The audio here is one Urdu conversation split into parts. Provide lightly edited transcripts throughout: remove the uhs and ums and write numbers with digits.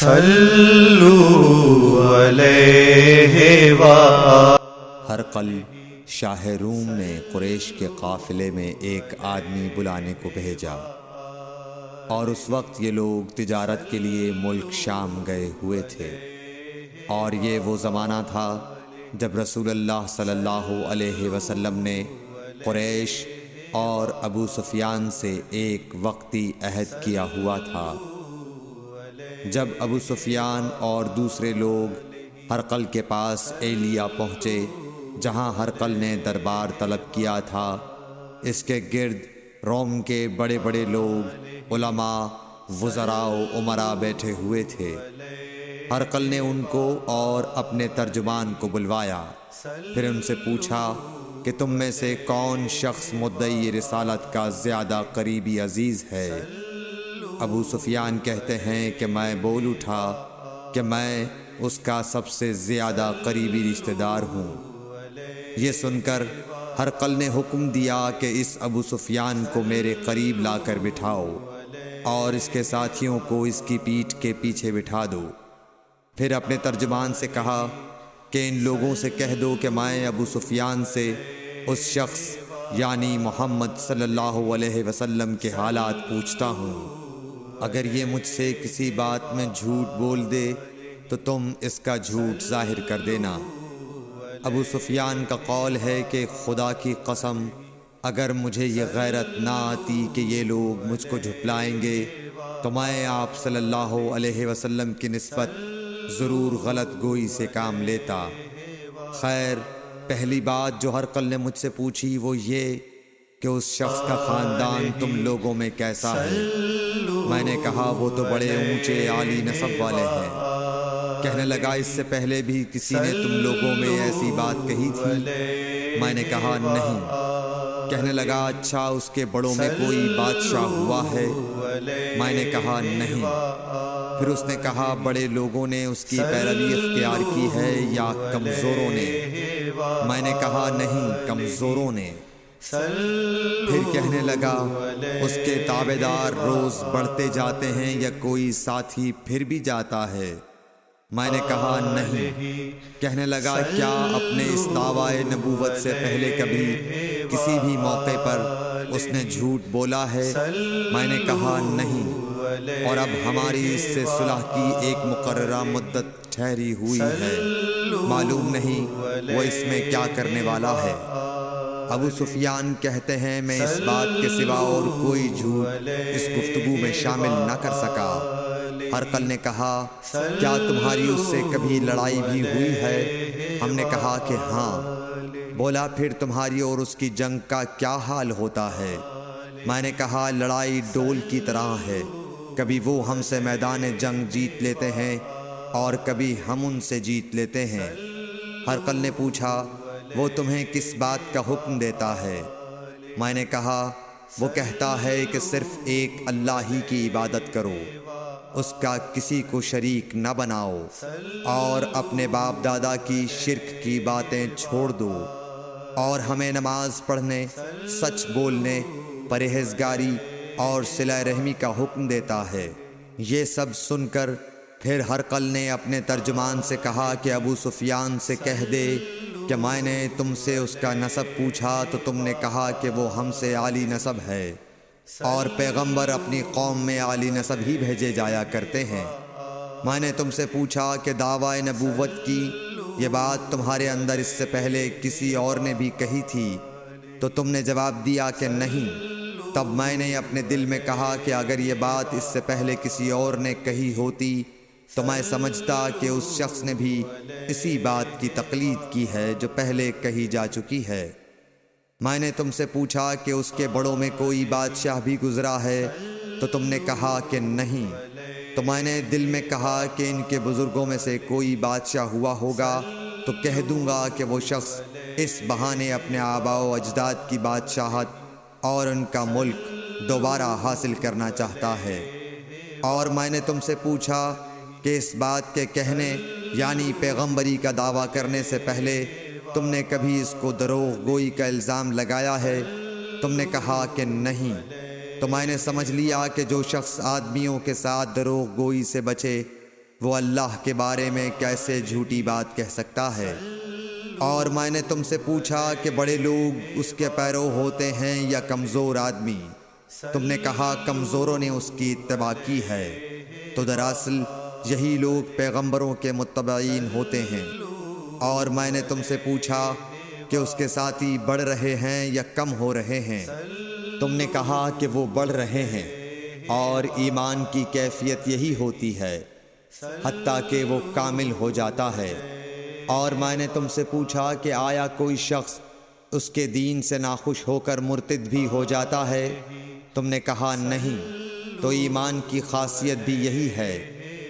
صلوا علیہ وآلہ۔ ہرقل شاہ روم نے قریش کے قافلے میں ایک آدمی بلانے کو بھیجا، اور اس وقت یہ لوگ تجارت کے لیے ملک شام گئے ہوئے تھے، اور یہ وہ زمانہ تھا جب رسول اللہ صلی اللہ علیہ وسلم نے قریش اور ابو سفیان سے ایک وقتی عہد کیا ہوا تھا۔ جب ابو سفیان اور دوسرے لوگ ہرقل کے پاس ایلیا پہنچے جہاں ہرقل نے دربار طلب کیا تھا، اس کے گرد روم کے بڑے بڑے لوگ، علماء، وزراء و امراء بیٹھے ہوئے تھے۔ ہرقل نے ان کو اور اپنے ترجمان کو بلوایا، پھر ان سے پوچھا کہ تم میں سے کون شخص مدعی رسالت کا زیادہ قریبی عزیز ہے؟ ابو سفیان کہتے ہیں کہ میں بول اٹھا کہ میں اس کا سب سے زیادہ قریبی رشتہ دار ہوں۔ یہ سن کر ہرقل نے حکم دیا کہ اس ابو سفیان کو میرے قریب لا کر بٹھاؤ اور اس کے ساتھیوں کو اس کی پیٹھ کے پیچھے بٹھا دو۔ پھر اپنے ترجمان سے کہا کہ ان لوگوں سے کہہ دو کہ میں ابو سفیان سے اس شخص یعنی محمد صلی اللہ علیہ وسلم کے حالات پوچھتا ہوں۔ اگر یہ مجھ سے کسی بات میں جھوٹ بول دے تو تم اس کا جھوٹ ظاہر کر دینا۔ ابو سفیان کا قول ہے کہ خدا کی قسم اگر مجھے یہ غیرت نہ آتی کہ یہ لوگ مجھ کو جھٹلائیں گے تو میں آپ صلی اللہ علیہ وسلم کی نسبت ضرور غلط گوئی سے کام لیتا۔ خیر، پہلی بات جو ہرقل نے مجھ سے پوچھی وہ یہ کہ اس شخص کا خاندان تم لوگوں میں کیسا ہے؟ میں نے کہا وہ تو بڑے اونچے عالی نسب والے ہیں۔ کہنے لگا اس سے پہلے بھی کسی نے تم لوگوں میں ایسی بات کہی تھی؟ میں نے کہا نہیں۔ کہنے لگا اچھا اس کے بڑوں میں کوئی بادشاہ ہوا ہے؟ میں نے کہا نہیں۔ پھر اس نے کہا بڑے لوگوں نے اس کی پیروی اختیار کی ہے یا کمزوروں نے؟ میں نے کہا نہیں، کمزوروں نے۔ پھر کہنے لگا اس کے تابعدار روز بڑھتے جاتے ہیں یا کوئی ساتھی پھر بھی جاتا ہے؟ میں نے کہا نہیں۔ کہنے لگا کیا اپنے اس دعویٰ نبوت سے پہلے کبھی کسی بھی موقع پر اس نے جھوٹ بولا ہے؟ میں نے کہا نہیں، اور اب ہماری اس سے صلح کی ایک مقررہ مدت ٹھہری ہوئی ہے، معلوم نہیں وہ اس میں کیا کرنے والا ہے۔ ابو سفیان کہتے ہیں میں اس بات کے سوا اور کوئی جھوٹ اس گفتگو میں شامل نہ کر سکا۔ ہرقل نے کہا کیا تمہاری اس سے کبھی لڑائی بھی ہوئی ہے؟ ہم نے کہا کہ ہاں۔ بولا پھر تمہاری اور اس کی جنگ کا کیا حال ہوتا ہے؟ میں نے کہا لڑائی ڈول کی طرح ہے، کبھی وہ ہم سے میدان جنگ جیت لیتے ہیں اور کبھی ہم ان سے جیت لیتے ہیں۔ ہرقل نے پوچھا وہ تمہیں کس بات کا حکم دیتا ہے؟ میں نے کہا وہ کہتا ہے کہ صرف ایک اللہ ہی کی عبادت کرو، اس کا کسی کو شریک نہ بناؤ، اور اپنے باپ دادا کی شرک کی باتیں چھوڑ دو، اور ہمیں نماز پڑھنے، سچ بولنے، پرہیزگاری اور صلہ رحمی کا حکم دیتا ہے۔ یہ سب سن کر پھر ہرقل نے اپنے ترجمان سے کہا کہ ابو سفیان سے کہہ دے کہ میں نے تم سے اس کا نسب پوچھا تو تم نے کہا کہ وہ ہم سے عالی نسب ہے، اور پیغمبر اپنی قوم میں عالی نسب ہی بھیجے جایا کرتے ہیں۔ میں نے تم سے پوچھا کہ دعویٰ نبوت کی یہ بات تمہارے اندر اس سے پہلے کسی اور نے بھی کہی تھی؟ تو تم نے جواب دیا کہ نہیں۔ تب میں نے اپنے دل میں کہا کہ اگر یہ بات اس سے پہلے کسی اور نے کہی ہوتی تو میں سمجھتا کہ اس شخص نے بھی اسی بات کی تقلید کی ہے جو پہلے کہی جا چکی ہے۔ میں نے تم سے پوچھا کہ اس کے بڑوں میں کوئی بادشاہ بھی گزرا ہے؟ تو تم نے کہا کہ نہیں۔ تو میں نے دل میں کہا کہ ان کے بزرگوں میں سے کوئی بادشاہ ہوا ہوگا تو کہہ دوں گا کہ وہ شخص اس بہانے اپنے آباء و اجداد کی بادشاہت اور ان کا ملک دوبارہ حاصل کرنا چاہتا ہے۔ اور میں نے تم سے پوچھا کہ اس بات کے کہنے یعنی پیغمبری کا دعویٰ کرنے سے پہلے تم نے کبھی اس کو دروغ گوئی کا الزام لگایا ہے؟ تم نے کہا کہ نہیں۔ تو میں نے سمجھ لیا کہ جو شخص آدمیوں کے ساتھ دروغ گوئی سے بچے وہ اللہ کے بارے میں کیسے جھوٹی بات کہہ سکتا ہے؟ اور میں نے تم سے پوچھا کہ بڑے لوگ اس کے پیرو ہوتے ہیں یا کمزور آدمی؟ تم نے کہا کمزوروں نے اس کی اتباع کی ہے۔ تو دراصل یہی لوگ پیغمبروں کے متبعین ہوتے ہیں۔ اور میں نے تم سے پوچھا کہ اس کے ساتھی بڑھ رہے ہیں یا کم ہو رہے ہیں؟ تم نے کہا کہ وہ بڑھ رہے ہیں، اور ایمان کی کیفیت یہی ہوتی ہے حتیٰ کہ وہ کامل ہو جاتا ہے۔ اور میں نے تم سے پوچھا کہ آیا کوئی شخص اس کے دین سے ناخوش ہو کر مرتد بھی ہو جاتا ہے؟ تم نے کہا نہیں۔ تو ایمان کی خاصیت بھی یہی ہے،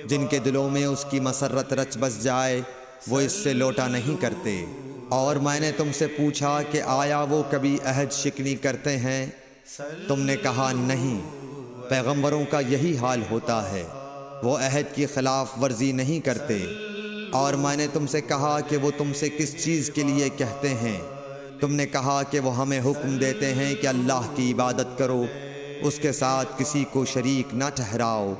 جن کے دلوں میں اس کی مسرت رچ بس جائے وہ اس سے لوٹا نہیں کرتے۔ اور میں نے تم سے پوچھا کہ آیا وہ کبھی عہد شکنی کرتے ہیں؟ تم نے کہا نہیں۔ پیغمبروں کا یہی حال ہوتا ہے، وہ عہد کی خلاف ورزی نہیں کرتے۔ اور میں نے تم سے کہا کہ وہ تم سے کس چیز کے لیے کہتے ہیں؟ تم نے کہا کہ وہ ہمیں حکم دیتے ہیں کہ اللہ کی عبادت کرو، اس کے ساتھ کسی کو شریک نہ ٹھہراؤ،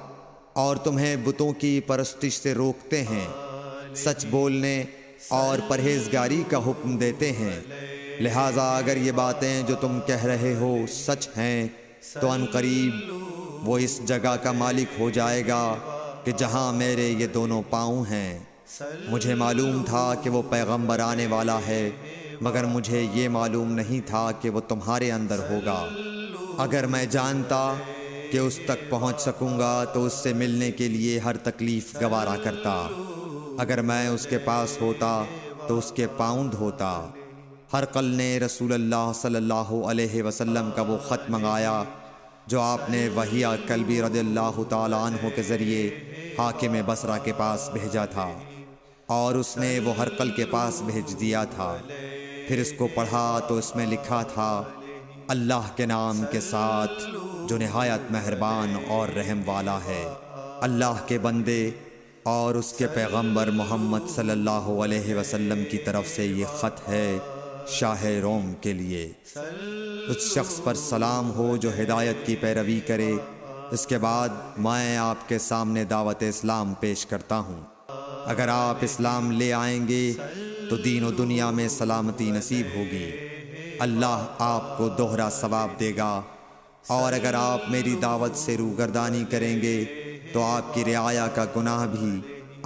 اور تمہیں بتوں کی پرستش سے روکتے ہیں، سچ بولنے اور پرہیزگاری کا حکم دیتے ہیں۔ لہٰذا اگر یہ باتیں جو تم کہہ رہے ہو سچ ہیں تو ان قریب وہ اس جگہ کا مالک ہو جائے گا کہ جہاں میرے یہ دونوں پاؤں ہیں۔ مجھے معلوم تھا کہ وہ پیغمبر آنے والا ہے، مگر مجھے یہ معلوم نہیں تھا کہ وہ تمہارے اندر ہوگا۔ اگر میں جانتا کہ اس تک پہنچ سکوں گا تو اس سے ملنے کے لیے ہر تکلیف گوارا کرتا۔ اگر میں اس کے پاس ہوتا تو اس کے پاؤں دھوتا۔ ہرقل نے رسول اللہ صلی اللہ علیہ وسلم کا وہ خط منگایا جو آپ نے وحیہ کلبی رضی اللہ تعالیٰ عنہ کے ذریعے حاکم بصرہ کے پاس بھیجا تھا، اور اس نے وہ ہرقل کے پاس بھیج دیا تھا۔ پھر اس کو پڑھا تو اس میں لکھا تھا، اللہ کے نام کے ساتھ جو نہایت مہربان اور رحم والا ہے۔ اللہ کے بندے اور اس کے پیغمبر محمد صلی اللہ علیہ وسلم کی طرف سے یہ خط ہے شاہ روم کے لیے۔ اس شخص پر سلام ہو جو ہدایت کی پیروی کرے۔ اس کے بعد میں آپ کے سامنے دعوت اسلام پیش کرتا ہوں۔ اگر آپ اسلام لے آئیں گے تو دین و دنیا میں سلامتی نصیب ہوگی، اللہ آپ کو دوہرا ثواب دے گا۔ اور اگر آپ میری دعوت سے روگردانی کریں گے تو آپ کی رعایا کا گناہ بھی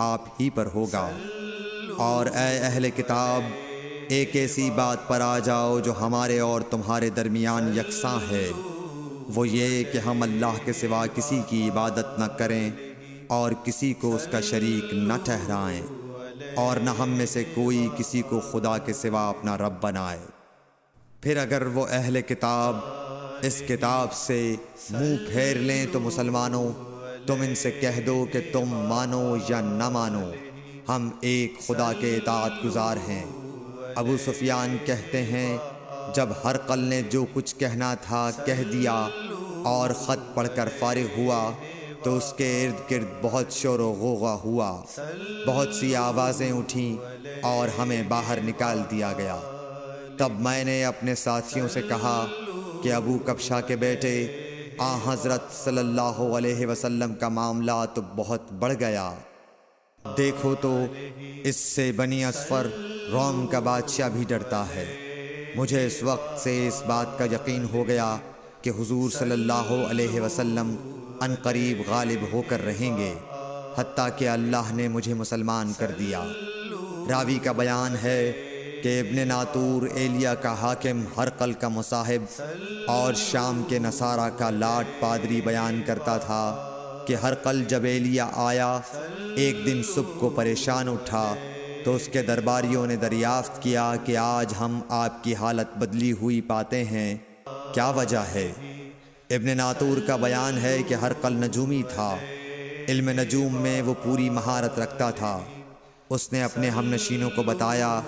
آپ ہی پر ہوگا۔ اور اے اہل کتاب، ایک ایسی بات پر آ جاؤ جو ہمارے اور تمہارے درمیان یکساں ہے، وہ یہ کہ ہم اللہ کے سوا کسی کی عبادت نہ کریں اور کسی کو اس کا شریک نہ ٹھہرائیں، اور نہ ہم میں سے کوئی کسی کو خدا کے سوا اپنا رب بنائے۔ پھر اگر وہ اہل کتاب اس کتاب سے منہ پھیر لیں تو مسلمانوں، تم ان سے کہہ دو کہ تم مانو یا نہ مانو، ہم ایک خدا کے اطاعت گزار ہیں۔ ابو سفیان کہتے ہیں، جب ہرقل نے جو کچھ کہنا تھا کہہ دیا اور خط پڑھ کر فارغ ہوا تو اس کے ارد گرد بہت شور و غوغا ہوا، بہت سی آوازیں اٹھیں اور ہمیں باہر نکال دیا گیا۔ تب میں نے اپنے ساتھیوں سے کہا کہ ابو کبشہ کے بیٹے حضرت صلی اللہ علیہ وسلم کا معاملہ تو بہت بڑھ گیا۔ دیکھو تو اس سے بنی اصفر روم کا بادشاہ بھی ڈرتا ہے۔ مجھے اس وقت سے اس بات کا یقین ہو گیا کہ حضور صلی اللہ علیہ وسلم ان قریب غالب ہو کر رہیں گے، حتیٰ کہ اللہ نے مجھے مسلمان کر دیا۔ راوی کا بیان ہے کہ ابن ناطور ایلیا کا حاکم ہرقل کا مصاحب اور شام کے نصارہ کا لاٹ پادری بیان کرتا تھا کہ ہرقل جب ایلیا آیا ایک دن صبح کو پریشان اٹھا تو اس کے درباریوں نے دریافت کیا کہ آج ہم آپ کی حالت بدلی ہوئی پاتے ہیں، کیا وجہ ہے؟ ابن ناطور کا بیان ہے کہ ہرقل نجومی تھا، علم نجوم میں وہ پوری مہارت رکھتا تھا۔ اس نے اپنے ہم نشینوں کو بتایا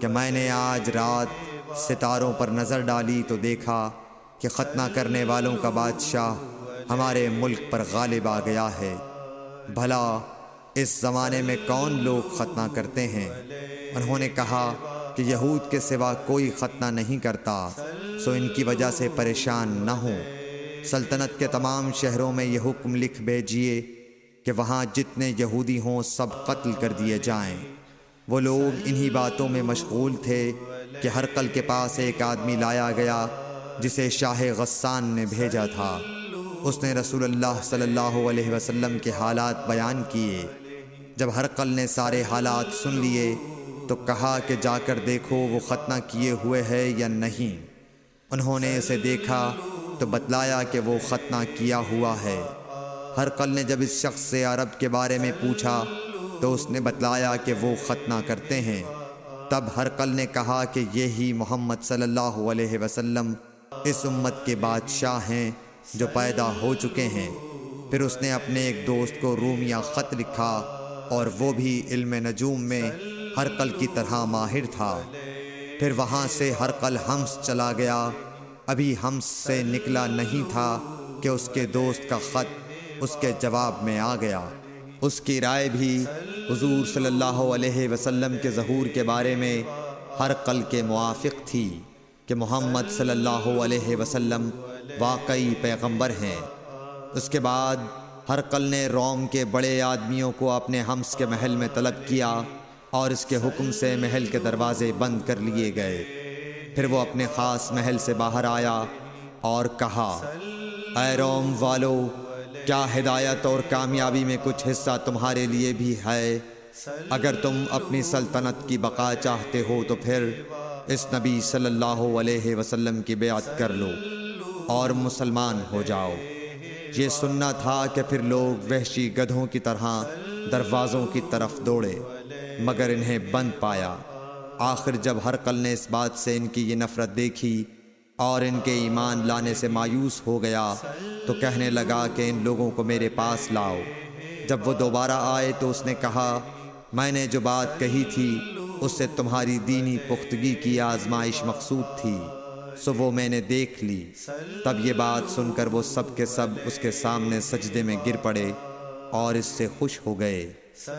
کہ میں نے آج رات ستاروں پر نظر ڈالی تو دیکھا کہ ختنہ کرنے والوں کا بادشاہ ہمارے ملک پر غالب آ گیا ہے۔ بھلا اس زمانے میں کون لوگ ختنہ کرتے ہیں؟ انہوں نے کہا کہ یہود کے سوا کوئی ختنہ نہیں کرتا، سو ان کی وجہ سے پریشان نہ ہوں۔ سلطنت کے تمام شہروں میں یہ حکم لکھ بھیجیے کہ وہاں جتنے یہودی ہوں سب قتل کر دیے جائیں۔ وہ لوگ انہی باتوں میں مشغول تھے کہ ہرقل کے پاس ایک آدمی لایا گیا جسے شاہ غسان نے بھیجا تھا۔ اس نے رسول اللہ صلی اللہ علیہ وسلم کے حالات بیان کیے۔ جب ہرقل نے سارے حالات سن لیے تو کہا کہ جا کر دیکھو وہ ختنہ کیے ہوئے ہے یا نہیں۔ انہوں نے اسے دیکھا تو بتلایا کہ وہ ختنہ کیا ہوا ہے۔ ہرقل نے جب اس شخص سے عرب کے بارے میں پوچھا تو اس نے بتلایا کہ وہ ختنہ کرتے ہیں۔ تب ہرقل نے کہا کہ یہی محمد صلی اللہ علیہ وسلم اس امت کے بادشاہ ہیں جو پیدا ہو چکے ہیں۔ پھر اس نے اپنے ایک دوست کو رومیہ خط لکھا اور وہ بھی علم نجوم میں ہرقل کی طرح ماہر تھا۔ پھر وہاں سے ہرقل حمص چلا گیا۔ ابھی حمص سے نکلا نہیں تھا کہ اس کے دوست کا خط اس کے جواب میں آ گیا۔ اس کی رائے بھی حضور صلی اللہ علیہ وسلم کے ظہور کے بارے میں ہرقل کے موافق تھی کہ محمد صلی اللہ علیہ وسلم واقعی پیغمبر ہیں۔ اس کے بعد ہرقل نے روم کے بڑے آدمیوں کو اپنے حمص کے محل میں طلب کیا اور اس کے حکم سے محل کے دروازے بند کر لیے گئے۔ پھر وہ اپنے خاص محل سے باہر آیا اور کہا، اے روم والو، کیا ہدایت اور کامیابی میں کچھ حصہ تمہارے لیے بھی ہے؟ اگر تم اپنی سلطنت کی بقا چاہتے ہو تو پھر اس نبی صلی اللہ علیہ وسلم کی بیعت کر لو اور مسلمان ہو جاؤ۔ یہ سننا تھا کہ پھر لوگ وحشی گدھوں کی طرح دروازوں کی طرف دوڑے، مگر انہیں بند پایا۔ آخر جب ہرقل نے اس بات سے ان کی یہ نفرت دیکھی اور ان کے ایمان لانے سے مایوس ہو گیا تو کہنے لگا کہ ان لوگوں کو میرے پاس لاؤ۔ جب وہ دوبارہ آئے تو اس نے کہا، میں نے جو بات کہی تھی اس سے تمہاری دینی پختگی کی آزمائش مقصود تھی، سو وہ میں نے دیکھ لی۔ تب یہ بات سن کر وہ سب کے سب اس کے سامنے سجدے میں گر پڑے اور اس سے خوش ہو گئے۔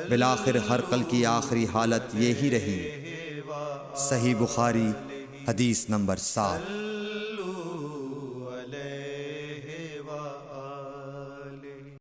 بالآخر ہرقل کی آخری حالت یہی رہی۔ صحیح بخاری حدیث نمبر 7۔